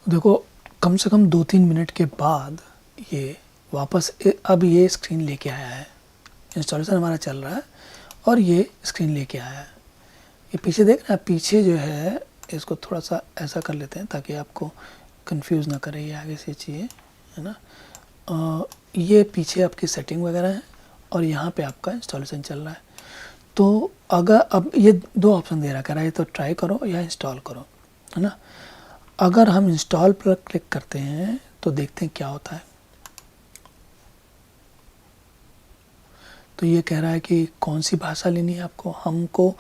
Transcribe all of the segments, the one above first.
देखो कम से कम 2-3 मिनट के बाद ये वापस अब ये स्क्रीन लेके आया है। इंस्टॉलेशन हमारा चल रहा है और ये स्क्रीन लेके आया है। ये पीछे देख रहे हैं, पीछे जो है इसको थोड़ा सा ऐसा कर लेते हैं ताकि आपको कंफ्यूज ना करे, ये आगे से चाहिए है ना। ये पीछे आपकी सेटिंग वगैरह है और यहाँ पे आपका इंस्टॉलेशन चल रहा है। तो अगर अब ये दो ऑप्शन दे रखा है, तो ट्राई करो या इंस्टॉल करो, है ना। अगर हम इंस्टॉल पर क्लिक करते हैं तो देखते हैं क्या होता है। तो ये कह रहा है कि कौन सी भाषा लेनी है आपको, हमको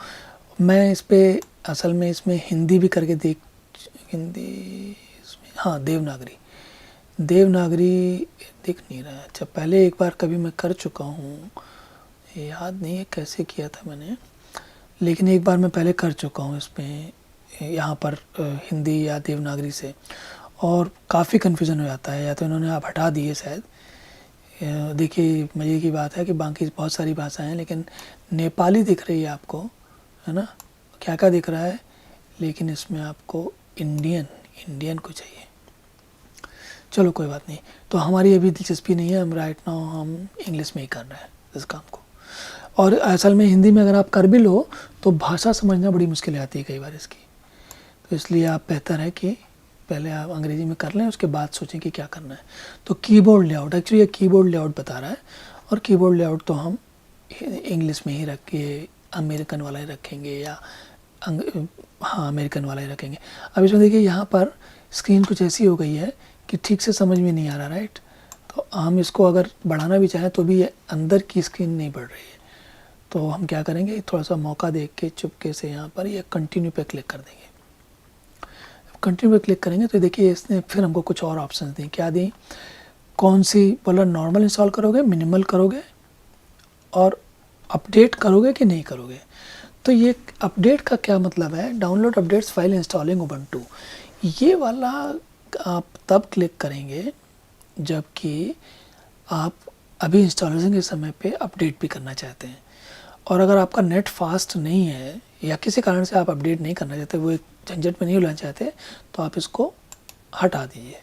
मैं इस पे असल में इसमें हिंदी भी करके हिंदी इसमें हाँ देवनागरी दिख नहीं रहा है। अच्छा पहले एक बार कभी मैं कर चुका हूँ, याद नहीं है कैसे किया था मैंने, लेकिन एक बार मैं पहले कर चुका हूँ इसमें यहाँ पर हिंदी या देवनागरी से, और काफ़ी कन्फ्यूज़न हो जाता है। या तो इन्होंने आप हटा दिए शायद। देखिए मज़े की बात है कि बाकी बहुत सारी भाषाएं हैं, लेकिन नेपाली दिख रही है आपको, है ना, क्या क्या दिख रहा है, लेकिन इसमें आपको इंडियन को चाहिए। चलो कोई बात नहीं, तो हमारी अभी दिलचस्पी नहीं है, हम राइट नाउ हम इंग्लिश में ही कर रहे हैं इस काम को। और असल में हिंदी में अगर आप कर भी लो तो भाषा समझना बड़ी मुश्किल आती है कई बार इसकी, तो इसलिए आप बेहतर है कि पहले आप अंग्रेजी में कर लें, उसके बाद सोचें कि क्या करना है। तो कीबोर्ड लेआउट, एक्चुअली ये कीबोर्ड लेआउट बता रहा है, और कीबोर्ड लेआउट तो हम इंग्लिश में ही रख के अमेरिकन वाला ही रखेंगे, या हाँ अमेरिकन वाला ही रखेंगे। अब इसमें देखिए यहाँ पर स्क्रीन कुछ ऐसी हो गई है कि ठीक से समझ में नहीं आ रहा, राइट। तो हम इसको अगर बढ़ाना भी चाहें तो भी ये अंदर की स्क्रीन नहीं बढ़ रही है। तो हम क्या करेंगे, थोड़ा सा मौका देख के चुपके से यहाँ पर ये कंटिन्यू पे क्लिक कर देंगे। कंटिन्यू पे क्लिक करेंगे तो देखिए इसने फिर हमको कुछ और ऑप्शंस दी। क्या दी, कौन सी बोला, नॉर्मल इंस्टॉल करोगे, मिनिमल करोगे, और अपडेट करोगे कि नहीं करोगे। तो ये अपडेट का क्या मतलब है, download updates file installing Ubuntu, ये वाला आप तब क्लिक करेंगे जबकि आप अभी इंस्टॉलेशन के समय पे अपडेट भी करना चाहते हैं। और अगर आपका नेट फास्ट नहीं है या किसी कारण से आप अपडेट नहीं करना चाहते, वो एक झंझट में नहीं उलझना चाहते, तो आप इसको हटा दीजिए।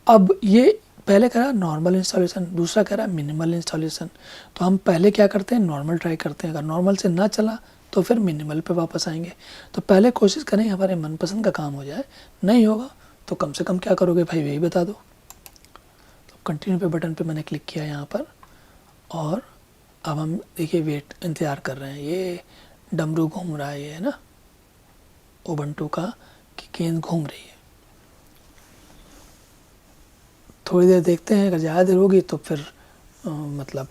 अब ये पहले कह रहा है नॉर्मल इंस्टॉलेशन, दूसरा कह रहा है मिनिमल इंस्टॉलेशन। तो हम पहले क्या करते हैं, नॉर्मल ट्राई करते हैं। अगर नॉर्मल से ना चला तो फिर मिनिमल पे वापस आएंगे। तो पहले कोशिश करें हमारे मनपसंद का काम हो जाए, नहीं होगा तो कम से कम क्या करोगे भाई वही बता दो। तो कंटिन्यू पे बटन पे मैंने क्लिक किया यहाँ पर, और अब हम देखिए वेट इंतज़ार कर रहे हैं। ये डमरू घूम रहा है, ये है ना उबंटू का, कि गेंद घूम रही है। थोड़ी देर देखते हैं, अगर ज़्यादा देर होगी तो फिर मतलब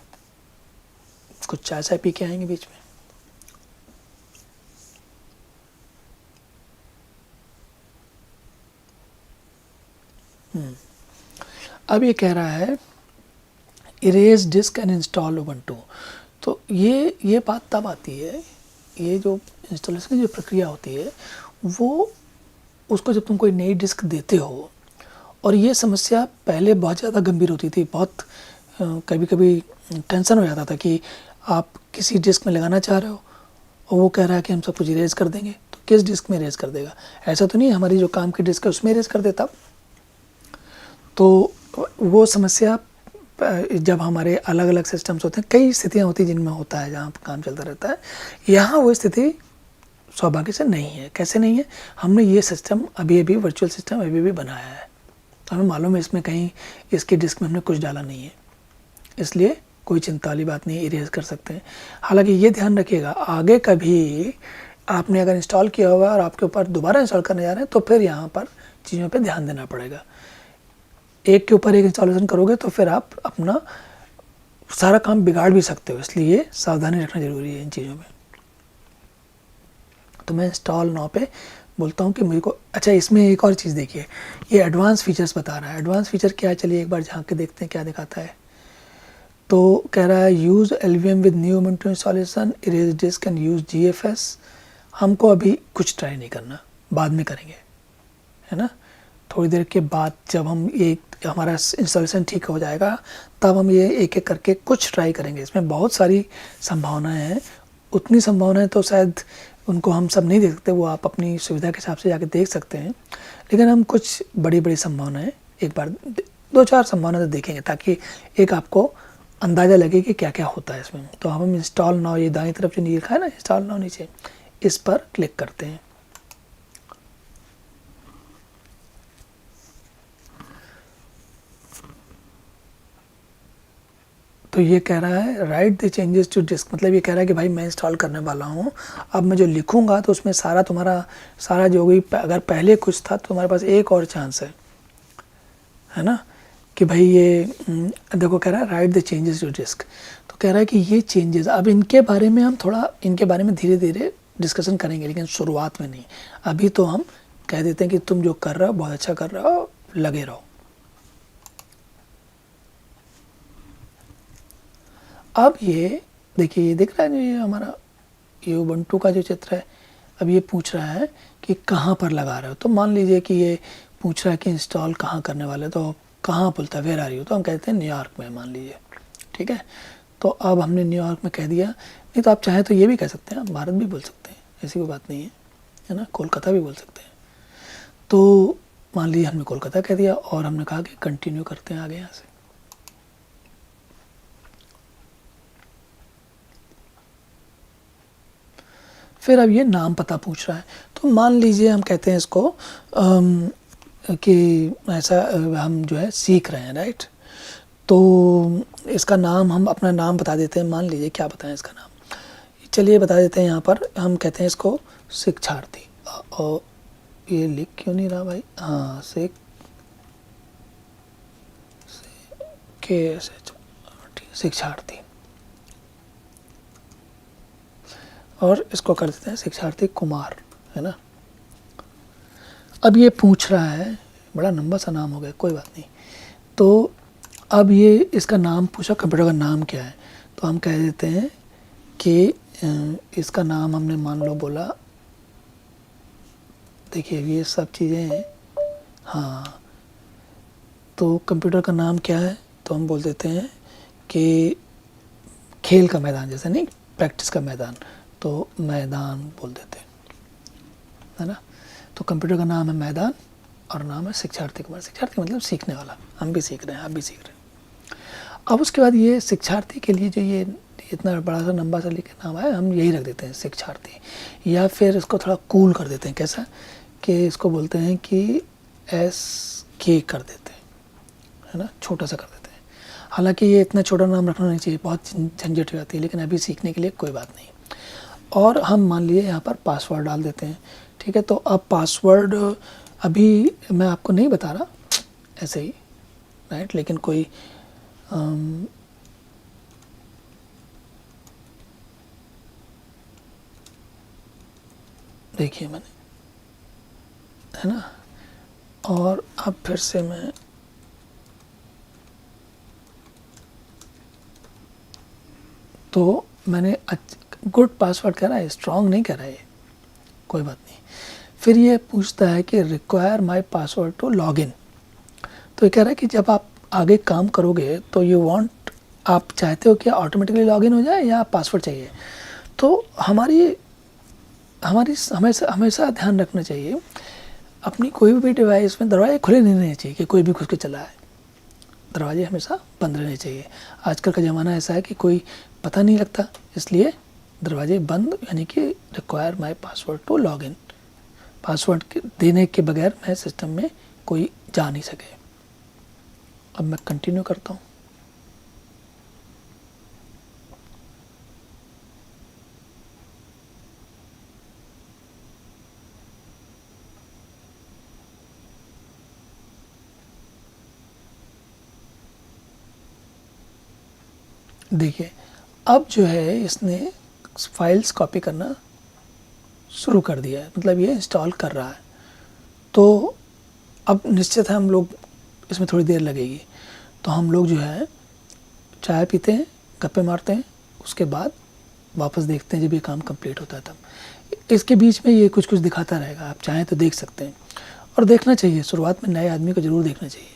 कुछ चाय चाय पी के आएंगे बीच में। अब ये कह रहा है erase disk and install Ubuntu. तो ये बात तब आती है, ये जो इंस्टॉलेशन की जो प्रक्रिया होती है वो, उसको जब तुम कोई नई डिस्क देते हो, और ये समस्या पहले बहुत ज़्यादा गंभीर होती थी, बहुत कभी कभी टेंशन हो जाता था कि आप किसी डिस्क में लगाना चाह रहे हो और वो कह रहा है कि हम सब कुछ इरेज कर देंगे, तो किस डिस्क में इरेज कर देगा। ऐसा तो नहीं है हमारी जो काम की डिस्क है उसमें इरेज कर देता। तो वो समस्या जब हमारे अलग अलग सिस्टम्स होते हैं, कई स्थितियाँ होती हैं जिनमें होता है, जहाँ काम चलता रहता है। यहाँ वो स्थिति सौभाग्य से नहीं है। कैसे नहीं है, हमने ये सिस्टम अभी वर्चुअल सिस्टम अभी बनाया है, तो हमें मालूम है इसमें कहीं इसकी डिस्क में हमने कुछ डाला नहीं है, इसलिए कोई चिंता वाली बात नहीं, इरेज कर सकते हैं। हालांकि ये ध्यान रखिएगा, आगे कभी आपने अगर इंस्टॉल किया होगा और आपके ऊपर दोबारा इंस्टॉल करने जा रहे हैं तो फिर यहाँ पर चीज़ों पे ध्यान देना पड़ेगा। एक के ऊपर एक इंस्टॉलेशन करोगे तो फिर आप अपना सारा काम बिगाड़ भी सकते हो, इसलिए सावधानी रखना ज़रूरी है इन चीज़ों में। तो मैं इंस्टॉल नाउ पे बोलता हूँ कि मेरे को, अच्छा इसमें एक और चीज़ देखिए, ये एडवांस फीचर्स बता रहा है। एडवांस फीचर क्या है, चलिए एक बार झांक के देखते हैं क्या दिखाता है। तो कह रहा है use LVM with new Ubuntu installation, erase disk and use GFS। हमको अभी कुछ ट्राई नहीं करना, बाद में करेंगे, है ना। थोड़ी देर के बाद जब हम ये हमारा इंस्टॉलेशन ठीक हो जाएगा तब हम ये एक एक करके कुछ ट्राई करेंगे। इसमें बहुत सारी संभावनाएं हैं, उतनी संभावनाएं तो शायद उनको हम सब नहीं देख सकते, वो आप अपनी सुविधा के हिसाब से जाके देख सकते हैं, लेकिन हम कुछ बड़ी बड़ी संभावनाएं एक बार 2-4 संभावनाएं तो देखेंगे ताकि एक आपको अंदाज़ा लगे कि क्या क्या होता है इसमें। तो हम इंस्टॉल नाउ, ये दाईं तरफ जो नीचे लिखा है ना इंस्टॉल नाउ नीचे, इस पर क्लिक करते हैं। तो ये कह रहा है write the changes to disk, मतलब ये कह रहा है कि भाई मैं इंस्टॉल करने वाला हूँ, अब मैं जो लिखूंगा तो उसमें सारा तुम्हारा सारा जो भी अगर पहले कुछ था तो तुम्हारे पास एक और चांस है ना, कि भाई ये देखो कह रहा है write the changes to disk. तो कह रहा है कि ये चेंजेस अब इनके बारे में हम थोड़ा इनके बारे में धीरे धीरे डिस्कशन करेंगे, लेकिन शुरुआत में नहीं। अभी तो हम कह देते हैं कि तुम जो कर रहे हो बहुत अच्छा कर रहे हो, लगे रहो। अब ये देखिए, ये दिख रहा है जो ये हमारा ये उबंटू का जो चित्र है, अब ये पूछ रहा है कि कहाँ पर लगा रहे हो। तो मान लीजिए कि ये पूछ रहा है कि इंस्टॉल कहाँ करने वाले, तो कहाँ बोलता है वेयर आर यू, तो हम कहते हैं न्यूयॉर्क में मान लीजिए, ठीक है। तो अब हमने न्यूयॉर्क में कह दिया, नहीं तो आप चाहें तो ये भी कह सकते हैं, आप भारत भी बोल सकते हैं, ऐसी कोई बात नहीं है ना, कोलकाता भी बोल सकते हैं। तो मान लीजिए हमने कोलकाता कह दिया और हमने कहा कि कंटिन्यू करते हैं आगे यहाँ से। फिर अब ये नाम पता पूछ रहा है, तो मान लीजिए हम कहते हैं इसको कि ऐसा हम जो है सीख रहे हैं, राइट। तो इसका नाम हम अपना नाम बता देते हैं, मान लीजिए क्या बताएं इसका नाम, चलिए बता देते हैं। यहाँ पर हम कहते हैं इसको शिक्षार्थी, और ये लिख क्यों नहीं रहा भाई, हाँ शिक्षार्थी, और इसको कर देते हैं शिक्षार्थी कुमार, है ना। अब ये पूछ रहा है, बड़ा लंबा सा नाम हो गया, कोई बात नहीं। तो अब ये इसका नाम पूछा, कंप्यूटर का नाम क्या है, तो हम कह देते हैं कि इसका नाम हमने मान लो बोला, देखिए ये सब चीज़ें हैं, हाँ। तो कंप्यूटर का नाम क्या है, तो हम बोल देते हैं कि खेल का मैदान, जैसे नहीं प्रैक्टिस का मैदान, तो मैदान बोल देते हैं, है ना। तो कंप्यूटर का नाम है मैदान और नाम है शिक्षार्थी कुमार। शिक्षार्थी मतलब सीखने वाला, हम भी सीख रहे हैं, आप भी सीख रहे हैं। अब उसके बाद ये शिक्षार्थी के लिए जो ये इतना बड़ा सा लंबा सा लिखे नाम है, हम यही रख देते हैं शिक्षार्थी, या फिर इसको थोड़ा कूल कर देते हैं, कैसा कि इसको बोलते हैं कि SK कर देते हैं, है ना, छोटा सा कर देते हैं। हालांकि ये इतना छोटा नाम रखना नहीं चाहिए, बहुत झंझट हो जाती है, लेकिन अभी सीखने के लिए कोई बात नहीं। और हम मान लिए यहाँ पर पासवर्ड डाल देते हैं, ठीक है। तो अब पासवर्ड अभी मैं आपको नहीं बता रहा, ऐसे ही, राइट, लेकिन कोई देखिए मैंने, है ना। और अब फिर से मैं तो मैंने गुड पासवर्ड कह रहा है, स्ट्रॉन्ग नहीं कह रहा है, कोई बात नहीं। फिर ये पूछता है कि require my password to login. तो ये कह रहा है कि जब आप आगे काम करोगे तो यू वांट, आप चाहते हो कि ऑटोमेटिकली लॉगिन हो जाए या पासवर्ड चाहिए। तो हमारी हमेशा ध्यान रखना चाहिए, अपनी कोई भी डिवाइस में दरवाजे खुले नहीं रहने चाहिए कि कोई भी घुस के चला है, दरवाजे हमेशा बंद रहने चाहिए। आजकल का ज़माना ऐसा है कि कोई पता नहीं लगता, इसलिए दरवाजे बंद, यानी कि require my password to login, password देने के बगैर मैं सिस्टम में कोई जा नहीं सके। अब मैं कंटिन्यू करता हूँ। देखिए अब जो है इसने फाइल्स कॉपी करना शुरू कर दिया है, मतलब ये इंस्टॉल कर रहा है। तो अब निश्चित है हम लोग इसमें थोड़ी देर लगेगी, तो हम लोग जो है चाय पीते हैं, गप्पे मारते हैं, उसके बाद वापस देखते हैं जब ये काम कंप्लीट होता है तब। इसके बीच में ये कुछ दिखाता रहेगा, आप चाहें तो देख सकते हैं, और देखना चाहिए, शुरुआत में नए आदमी को ज़रूर देखना चाहिए।